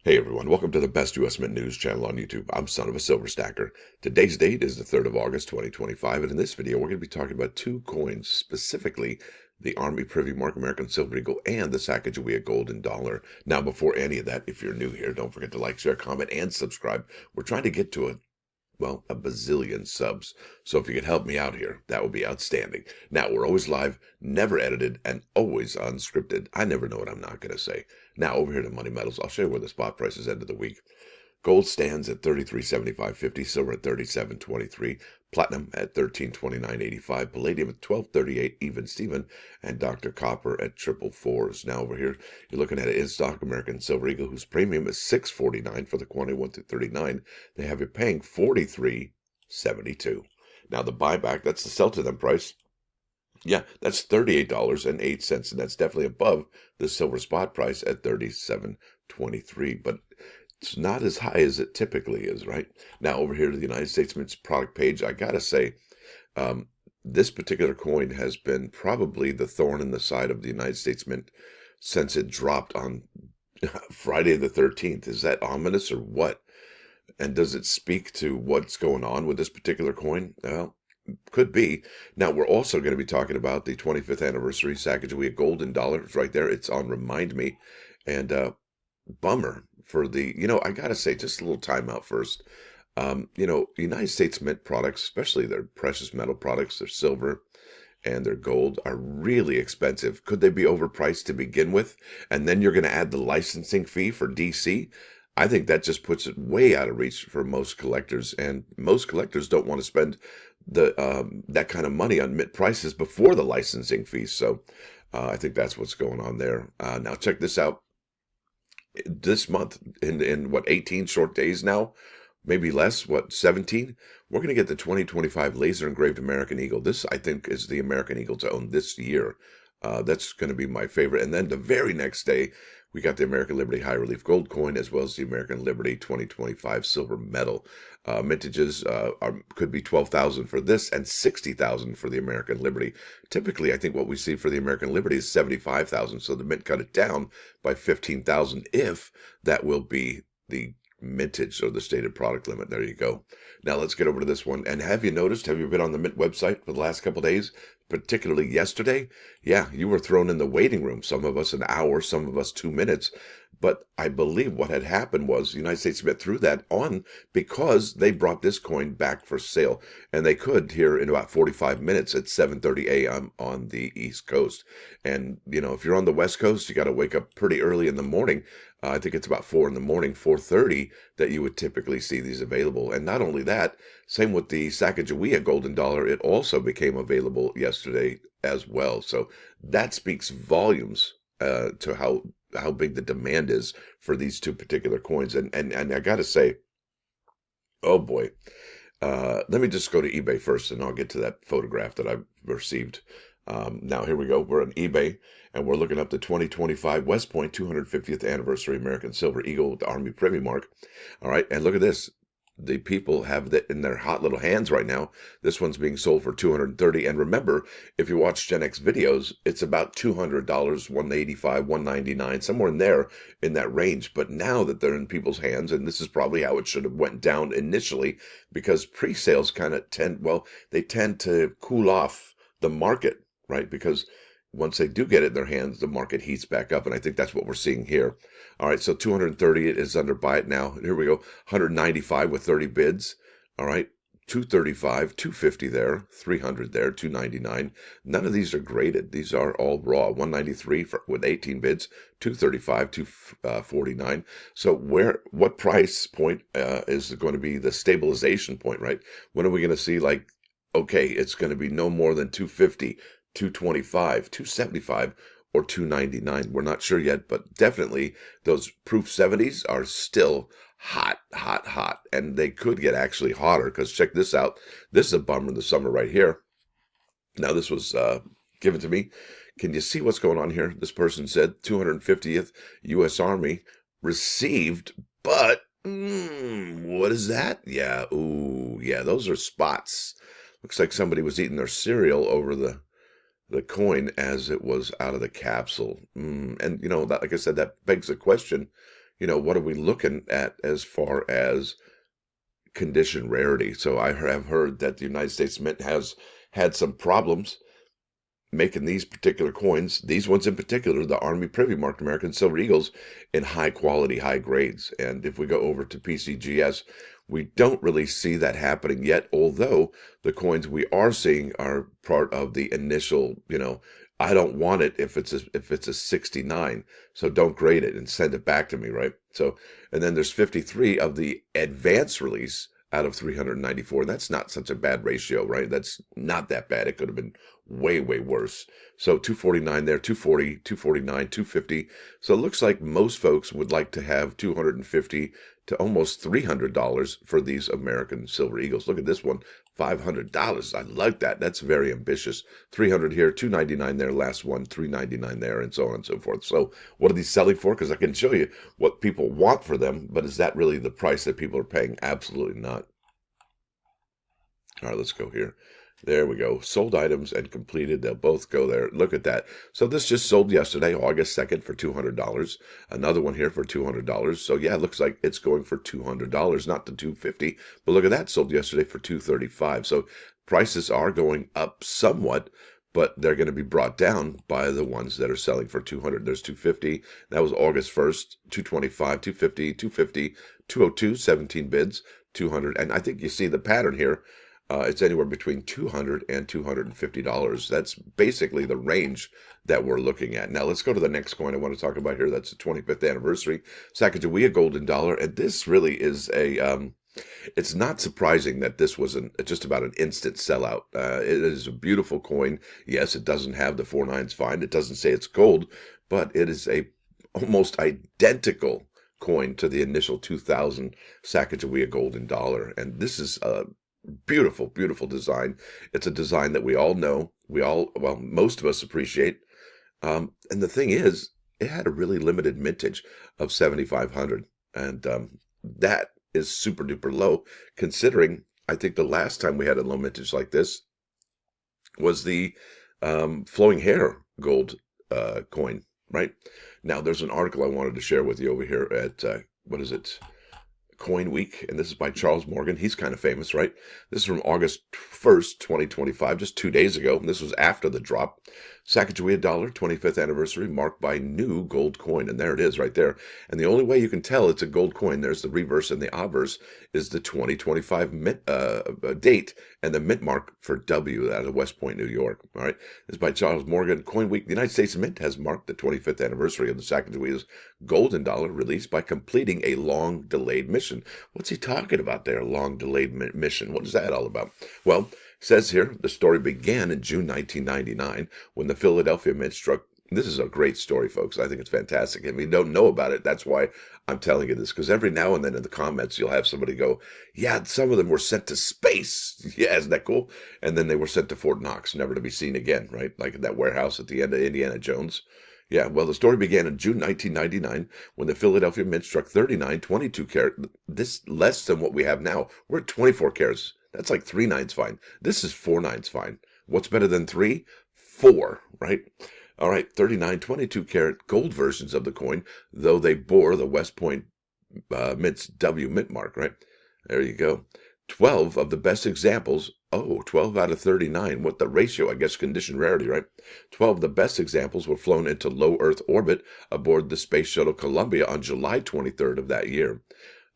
Hey everyone, welcome to the best U.S. Mint news channel on YouTube. I'm Son of a Silver Stacker. Today's date is the 3rd of August, 2025, and in this video we're going to be talking about two coins, specifically the Army Privy Mark American Silver Eagle and the Sacagawea Golden Dollar. Now, before any of that, if you're new here, don't forget to like, share, comment, and subscribe. We're trying to get to a bazillion subs. So if you could help me out here, that would be outstanding. Now, we're always live, never edited, and always unscripted. I never know what I'm not going to say. Now, over here to Money Metals, I'll show you where the spot prices end of the week. Gold stands at 33.75.50, silver at 37.23, platinum at 13.29.85, palladium at 12.38 even Steven, and Dr. Copper at triple fours. Now over here, you're looking at an in-stock American Silver Eagle whose premium is 6.49 for the quantity 1 through 39. They have you paying 43.72. Now the buyback, that's the sell to them price. Yeah, that's $38.08, and that's definitely above the silver spot price at 37.23. But it's not as high as it typically is, right? Now, over here to the United States Mint's product page, I gotta say, um, this particular coin has been probably the thorn in the side of the United States Mint since it dropped on Friday the 13th. Is that ominous or what? And does it speak to what's going on with this particular coin? Well, could be. Now, we're also going to be talking about the 25th anniversary Sacagawea Golden Dollar. It's right there. It's on Remind Me. And bummer for I got to say, just a little timeout first. United States Mint products, especially their precious metal products, their silver and their gold, are really expensive. Could they be overpriced to begin with? And then you're going to add the licensing fee for DC? I think that just puts it way out of reach for most collectors, and most collectors don't want to spend that kind of money on mint prices before the licensing fees. So I think that's what's going on there. Now check this out. This month, in what, 18 short days now, maybe less, what, 17, we're going to get the 2025 laser engraved American Eagle. This, I think, is the American Eagle to own this year. That's going to be my favorite. And then the very next day, we got the American Liberty High Relief Gold Coin, as well as the American Liberty 2025 Silver Medal. Mintages could be 12,000 for this and 60,000 for the American Liberty. Typically, I think what we see for the American Liberty is 75,000, so the Mint cut it down by 15,000 if that will be the mintage or the stated product limit. There you go. Now let's get over to this one. And have you been on the Mint website for the last couple of days, particularly yesterday? Yeah, you were thrown in the waiting room. Some of us an hour, some of us 2 minutes. But I believe what had happened was the United States Mint threw that on because they brought this coin back for sale. And they could here in about 45 minutes at 7:30 a.m. on the East Coast. And, if you're on the West Coast, you got to wake up pretty early in the morning. I think it's about 4 in the morning, 4:30, that you would typically see these available. And not only that, same with the Sacagawea Golden Dollar, it also became available yesterday as well. So that speaks volumes to how big the demand is for these two particular coins. And I got to say, oh boy, let me just go to eBay first, and I'll get to that photograph that I've received. Now, here we go. We're on eBay, and we're looking up the 2025 West Point 250th Anniversary American Silver Eagle with the Army Privy Mark. All right, and look at this. The people have that in their hot little hands right now. This one's being sold for $230. And remember, if you watch Gen X videos, it's about $200, $185, $199, somewhere in there, in that range. But now that they're in people's hands, and this is probably how it should have went down initially, because pre-sales kind of they tend to cool off the market, right? Because once they do get it in their hands, the market heats back up. And I think that's what we're seeing here. All right, so 230 it is under buy it now. Here we go. 195 with 30 bids. All right, 235, 250 there, 300 there, 299. None of these are graded. These are all raw. 193 with 18 bids, 235, 249. So what price point is going to be the stabilization point, right? When are we going to see, like, okay, it's going to be no more than 250, 225, 275, or 299. We're not sure yet, but definitely those proof 70s are still hot, hot, hot. And they could get actually hotter, because check this out. This is a bummer in the summer right here. Now, this was given to me. Can you see what's going on here? This person said 250th U.S. Army received, but what is that? Yeah, ooh, yeah, those are spots. Looks like somebody was eating their cereal over the coin as it was out of the capsule. And, that, like I said, that begs the question, what are we looking at as far as condition rarity? So I have heard that the United States Mint has had some problems making these particular coins, these ones in particular, the Army Privy marked American Silver Eagles, in high quality, high grades. And if we go over to PCGS, we don't really see that happening yet, although the coins we are seeing are part of the initial, I don't want it if it's a 69, so don't grade it and send it back to me, right? So, and then there's 53 of the advanced release out of 394. That's not such a bad ratio, right? That's not that bad. It could have been way, way worse. So 249 there, 240, 249, 250. So it looks like most folks would like to have $250 to almost $300 for these American Silver Eagles. Look at this one, $500. I like that. That's very ambitious. 300 here, 299 there, last one, 399 there, and so on and so forth. So what are these selling for? Because I can show you what people want for them, but is that really the price that people are paying? Absolutely not. All right, let's go here. There we go. Sold items and completed. They'll both go there. Look at that. So this just sold yesterday, August 2nd, for $200. Another one here for $200. So yeah, it looks like it's going for $200, not the $250. But look at that. Sold yesterday for $235. So prices are going up somewhat, but they're going to be brought down by the ones that are selling for $200. There's $250. That was August 1st, $225, $250, $250, $202, 17 bids, $200. And I think you see the pattern here. It's anywhere between $200 and $250. That's basically the range that we're looking at. Now, let's go to the next coin I want to talk about here. That's the 25th anniversary Sacagawea golden dollar. And this really is it's not surprising that this was just about an instant sellout. It is a beautiful coin. Yes, it doesn't have the 4 nines fine. It doesn't say it's gold, but it is a almost identical coin to the initial 2000 Sacagawea golden dollar. And this is beautiful, beautiful design. It's a design that we all know, well, most of us appreciate. And the thing is, it had a really limited mintage of 7,500. And that is super duper low, considering I think the last time we had a low mintage like this was the flowing hair gold coin, right? Now, there's an article I wanted to share with you over here at, what is it? Coin Week, and this is by Charles Morgan. He's kind of famous, right? This is from August 1st, 2025, just 2 days ago. And this was after the drop. Sacagawea dollar, 25th anniversary, marked by new gold coin. And there it is right there. And the only way you can tell it's a gold coin, there's the reverse and the obverse, is the 2025 mint, date and the mint mark for W out of West Point, New York. All right. This is by Charles Morgan. Coin Week. The United States Mint has marked the 25th anniversary of the Sacagawea's golden dollar release by completing a long delayed mission. What's he talking about there? Long delayed mission. What is that all about? Well, it says here the story began in June 1999 when the Philadelphia Mint struck. This is a great story, folks. I think it's fantastic. If you don't know about it, that's why I'm telling you this, because every now and then in the comments, you'll have somebody go, yeah, some of them were sent to space. Yeah, isn't that cool? And then they were sent to Fort Knox, never to be seen again, right? Like in that warehouse at the end of Indiana Jones. Yeah, well, the story began in June 1999 when the Philadelphia Mint struck 39 22 carat. This less than what we have now. We're at 24 carats. That's like 3 nines fine. This is 4 nines fine. What's better than 3? 4, right? All right, 39 22 carat gold versions of the coin, though they bore the West Point Mint's W mint mark, right? There you go. 12 of the best examples. Oh, 12 out of 39. What the ratio? I guess condition rarity, right? 12 of the best examples were flown into low Earth orbit aboard the Space Shuttle Columbia on July 23rd of that year.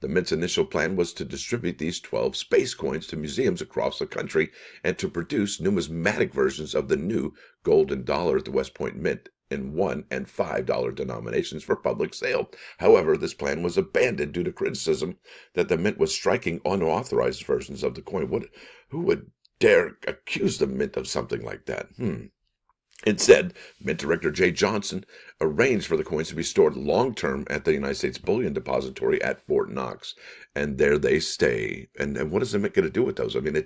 The Mint's initial plan was to distribute these 12 space coins to museums across the country and to produce numismatic versions of the new golden dollar at the West Point Mint in $1 and $5 denominations for public sale. However, this plan was abandoned due to criticism that the Mint was striking unauthorized versions of the coin. Who would dare accuse the Mint of something like that? Instead, Mint Director Jay Johnson arranged for the coins to be stored long-term at the United States Bullion Depository at Fort Knox. And there they stay. And what is the Mint going to do with those? I mean,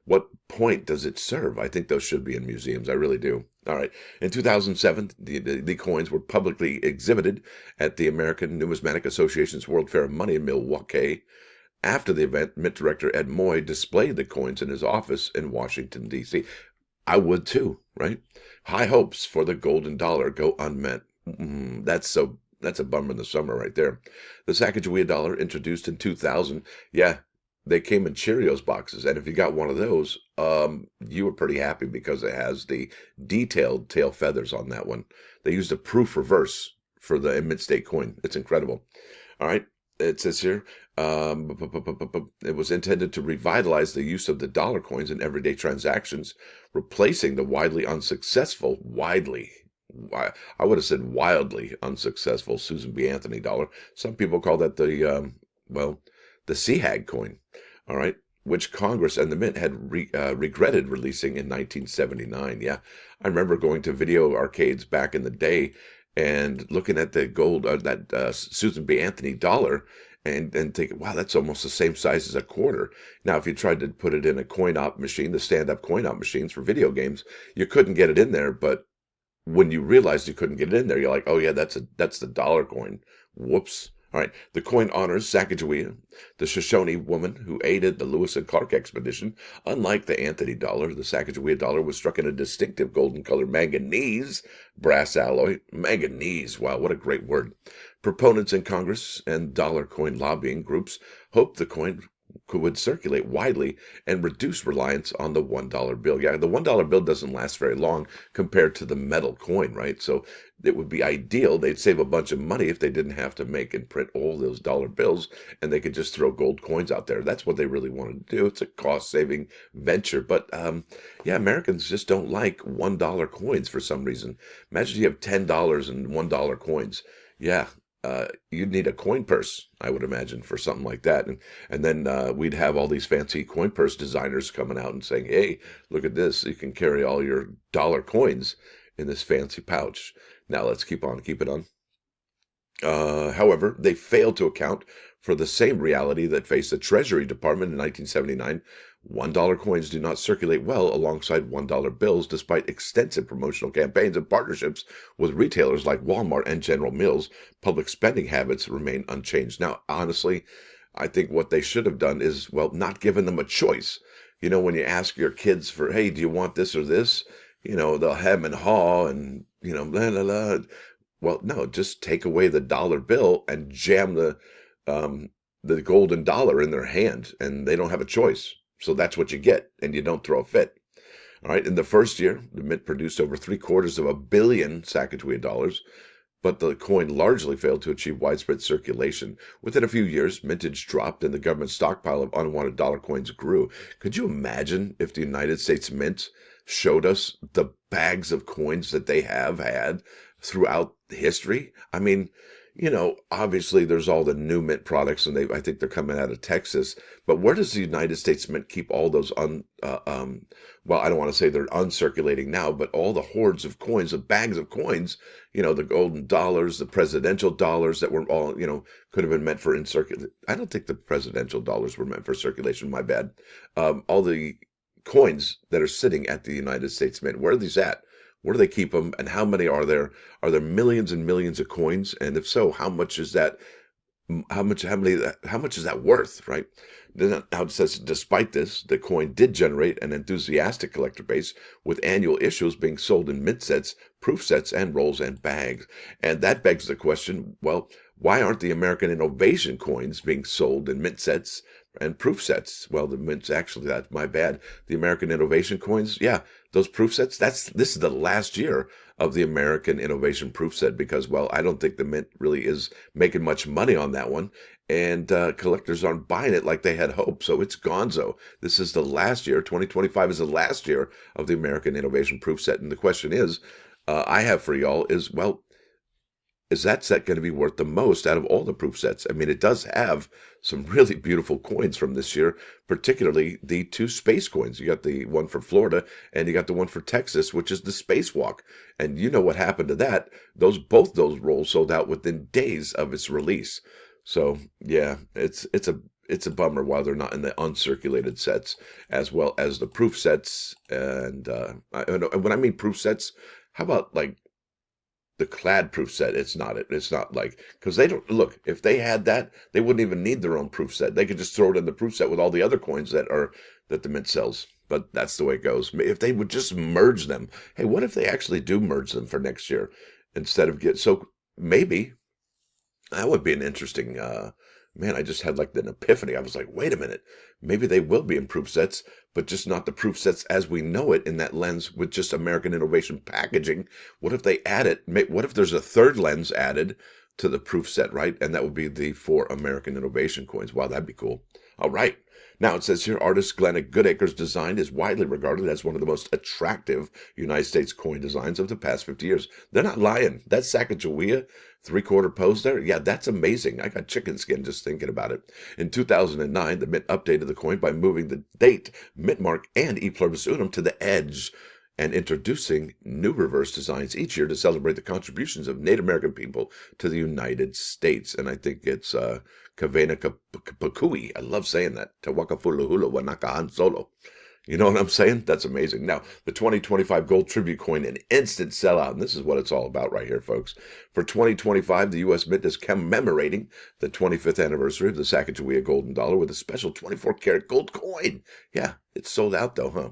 what point does it serve? I think those should be in museums. I really do. All right. In 2007, the coins were publicly exhibited at the American Numismatic Association's World Fair of Money in Milwaukee. After the event, Mint Director Ed Moy displayed the coins in his office in Washington, D.C. I would too, right? High hopes for the golden dollar go unmet. That's so That's a bummer in the summer right there. The Sacagawea dollar introduced in 2000. Yeah, they came in Cheerios boxes, and if you got one of those, you were pretty happy because it has the detailed tail feathers on that one. They used a proof reverse for the mint state coin. It's incredible. All right. It says here, it was intended to revitalize the use of the dollar coins in everyday transactions, replacing the I would have said wildly unsuccessful Susan B. Anthony dollar. Some people call that well, the CHAG coin. All right. Which Congress and the Mint had regretted releasing in 1979. Yeah, I remember going to video arcades back in the day and looking at the gold, that Susan B. Anthony dollar, and thinking, wow, that's almost the same size as a quarter. Now, if you tried to put it in a coin-op machine, the stand-up coin-op machines for video games, you couldn't get it in there. But when you realized you couldn't get it in there, you're like, oh yeah, that's the dollar coin. Whoops. All right. The coin honors Sacagawea, the Shoshone woman who aided the Lewis and Clark expedition. Unlike the Anthony dollar, the Sacagawea dollar was struck in a distinctive golden colored manganese brass alloy. Manganese. Wow, what a great word. Proponents in Congress and dollar coin lobbying groups hoped the coin would circulate widely and reduce reliance on the $1 bill. Yeah, the $1 bill doesn't last very long compared to the metal coin, right? So it would be ideal. They'd save a bunch of money if they didn't have to make and print all those dollar bills, and they could just throw gold coins out there. That's what they really wanted to do. It's a cost-saving venture. But yeah, Americans just don't like $1 coins for some reason. Imagine you have $10 and $1 coins. Yeah, you'd need a coin purse, I would imagine, for something like that. And then we'd have all these fancy coin purse designers coming out and saying, hey, look at this. You can carry all your dollar coins in this fancy pouch. Now let's keep it on. However, they failed to account for the same reality that faced the Treasury Department in 1979. $1 coins do not circulate well alongside $1 bills, despite extensive promotional campaigns and partnerships with retailers like Walmart and General Mills. Public spending habits remain unchanged. Now, honestly, I think what they should have done is, well, not given them a choice. You know, when you ask your kids for, hey, do you want this or this? You know, they'll hem and haw and, blah, blah, blah. Well, no, just take away the dollar bill and jam the golden dollar in their hand, and they don't have a choice. So that's what you get, and you don't throw a fit. All right. In the first year, the Mint produced over 750 million Sacagawea dollars, but the coin largely failed to achieve widespread circulation. Within a few years, mintage dropped and the government stockpile of unwanted dollar coins grew. Could you imagine if the United States Mint showed us the bags of coins that they have had throughout history? I mean, obviously there's all the new mint products, and I think they're coming out of Texas. But where does the United States Mint keep all those well, I don't want to say they're uncirculating now, but all the hordes of coins, the bags of coins, the golden dollars, the presidential dollars that were all, could have been meant for circulation. I don't think the presidential dollars were meant for circulation. My bad. All the coins that are sitting at the United States Mint, where are these at? Where do they keep them, and how many are there? Are there millions and millions of coins? And if so, how much is that? How much is that worth, right? Now it says, despite this, the coin did generate an enthusiastic collector base, with annual issues being sold in mint sets, proof sets, and rolls and bags. And that begs the question, well, why aren't the American Innovation coins being sold in mint sets and proof sets? Well, the mints, actually, that's my bad. The American Innovation coins, yeah, those proof sets, this is the last year of the American Innovation proof set, because, well, I don't think the Mint really is making much money on that one, and collectors aren't buying it like they had hoped, so it's gonzo. This is the last year. 2025 is the last year of the American Innovation proof set, and the question is, I have for y'all is, well, is that set going to be worth the most out of all the proof sets? I mean, it does have some really beautiful coins from this year, particularly the two space coins. You got the one for Florida and you got the one for Texas, which is the spacewalk. And you know what happened to that. Both those rolls sold out within days of its release. So yeah, it's a bummer why they're not in the uncirculated sets as well as the proof sets. And when I mean proof sets, how about like the clad proof set? It's not like, because they don't look, if they had that, they wouldn't even need their own proof set. They could just throw it in the proof set with all the other coins that the Mint sells. But that's the way it goes. If they would just merge them. Hey, what if they actually do merge them for next year instead of maybe That would be an interesting, man, I just had like an epiphany. I was like, wait a minute, maybe they will be improved sets, but just not the proof sets as we know it in that lens with just American innovation packaging. What if they add it? What if there's a third lens added to the proof set, right? And that would be the 4 American innovation coins. Wow, that'd be cool. All right. Now it says here, artist Glenna Goodacre's design is widely regarded as one of the most attractive United States coin designs of the past 50 years. They're not lying. That Sacagawea 3/4 pose there, yeah, that's amazing. I got chicken skin just thinking about it. In 2009, the Mint updated the coin by moving the date, mint mark, and e pluribus unum to the edge and introducing new reverse designs each year to celebrate the contributions of Native American people to the United States. And I think it's Kavena Pakui. I love saying that. Tawakafuluhula Wanakahan Solo. You know what I'm saying? That's amazing. Now, the 2025 gold tribute coin, an instant sellout. And this is what it's all about right here, folks. For 2025, the U.S. Mint is commemorating the 25th anniversary of the Sacagawea golden dollar with a special 24-karat gold coin. Yeah, it's sold out though, huh?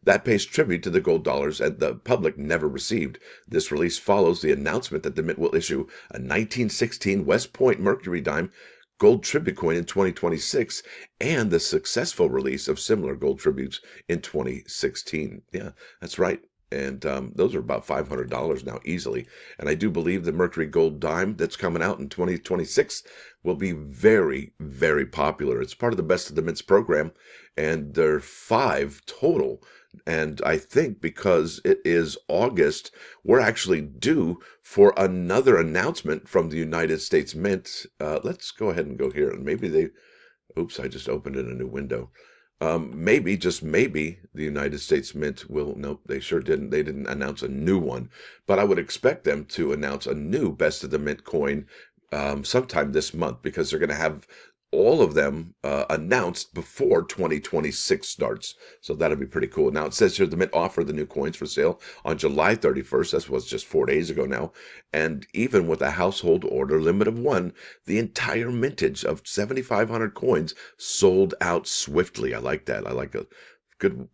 That pays tribute to the gold dollars and the public never received. This release follows the announcement that the Mint will issue a 1916 West Point Mercury dime gold tribute coin in 2026 and the successful release of similar gold tributes in 2016. Yeah, that's right. And those are about $500 now easily. And I do believe the Mercury Gold Dime that's coming out in 2026 will be very, very popular. It's part of the Best of the Mints program, and there are 5 total. And I think because it is August, we're actually due for another announcement from the United States Mint. Let's go ahead and go here. And maybe they, oops, I just opened in a new window. Maybe, just maybe, the United States Mint will, nope, they sure didn't. They didn't announce a new one. But I would expect them to announce a new Best of the Mint coin sometime this month because they're going to have all of them announced before 2026 starts. So that'll be pretty cool. Now it says here the Mint offered the new coins for sale on July 31st. That was just 4 days ago now. And even with a household order limit of 1, the entire mintage of 7,500 coins sold out swiftly. I like that. I like a good,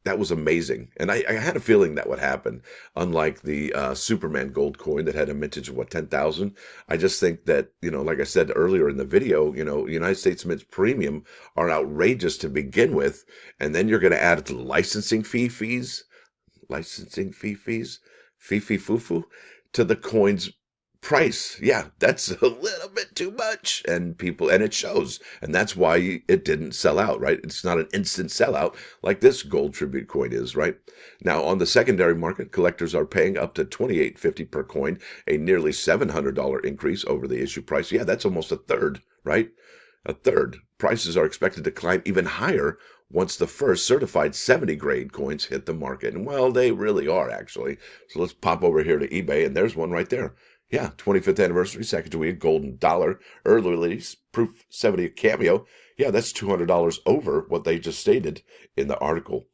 that was amazing. And I had a feeling that would happen. Unlike the Superman gold coin that had a mintage of 10,000. I just think that, like I said earlier in the video, United States Mint's premium are outrageous to begin with. And then you're going to add the licensing fees, fee-fee-foo-foo, to the coin's price. Yeah, that's a little bit too much. And it shows. And that's why it didn't sell out, right? It's not an instant sellout like this gold tribute coin is, right? Now, on the secondary market, collectors are paying up to $28.50 per coin, a nearly $700 increase over the issue price. Yeah, that's almost a third, right? A third. Prices are expected to climb even higher once the first certified 70 grade coins hit the market. And well, they really are actually. So let's pop over here to eBay, and there's one right there. Yeah, 25th anniversary Sacagawea golden dollar early release proof 70 cameo. Yeah, that's $200 over what they just stated in the article.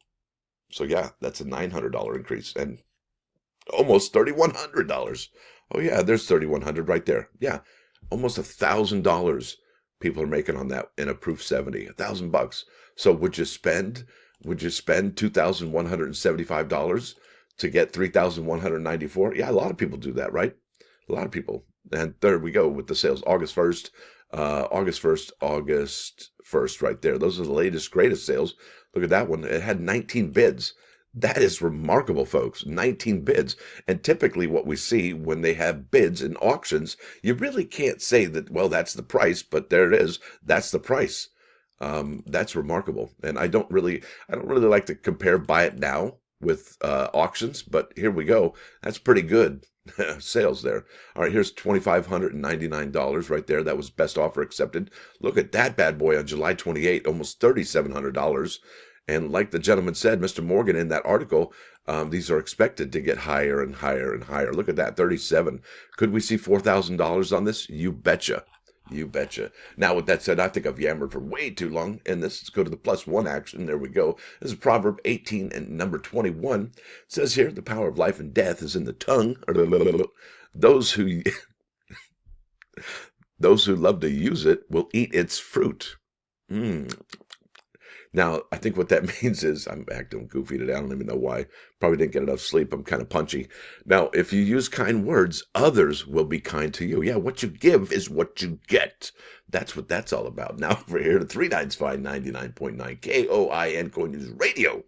So yeah, that's a $900 increase and almost $3,100. Oh yeah, there's 3,100 right there. Yeah, almost $1,000 people are making on that in a proof 70. $1,000. So would you spend $2,175 to get 3,194? Yeah, a lot of people do that, right? A lot of people. And there we go with the sales. August 1st, August 1st, right there. Those are the latest, greatest sales. Look at that one. It had 19 bids. That is remarkable, folks. 19 bids. And typically what we see when they have bids in auctions, you really can't say that, well, that's the price, but there it is. That's the price. That's remarkable. And I don't really like to compare buy it now with auctions, but here we go. That's pretty good. Sales there. All right, here's $2,599 right there. That was best offer accepted. Look at that bad boy on July 28, almost $3,700. And like the gentleman said, Mr. Morgan, in that article, these are expected to get higher and higher and higher. Look at that, 37. Could we see $4,000 on this? You betcha. You betcha. Now, with that said, I think I've yammered for way too long, and let's go to the +1 action. There we go. This is Proverb 18 and number 21. It says here, the power of life and death is in the tongue. Those who those who love to use it will eat its fruit. Now, I think what that means is I'm acting goofy today. I don't even know why. Probably didn't get enough sleep. I'm kind of punchy. Now, if you use kind words, others will be kind to you. Yeah, what you give is what you get. That's what that's all about. Now, over here to 395 99.9 KOIN Coin News Radio.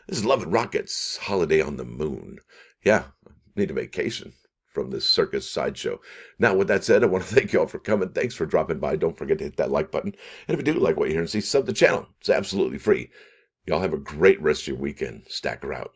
This is Love and Rockets, Holiday on the Moon. Yeah, need a vacation from this circus sideshow. Now, with that said, I want to thank you all for coming. Thanks for dropping by. Don't forget to hit that like button. And if you do like what you hear and see, sub the channel. It's absolutely free. Y'all have a great rest of your weekend. Stacker out.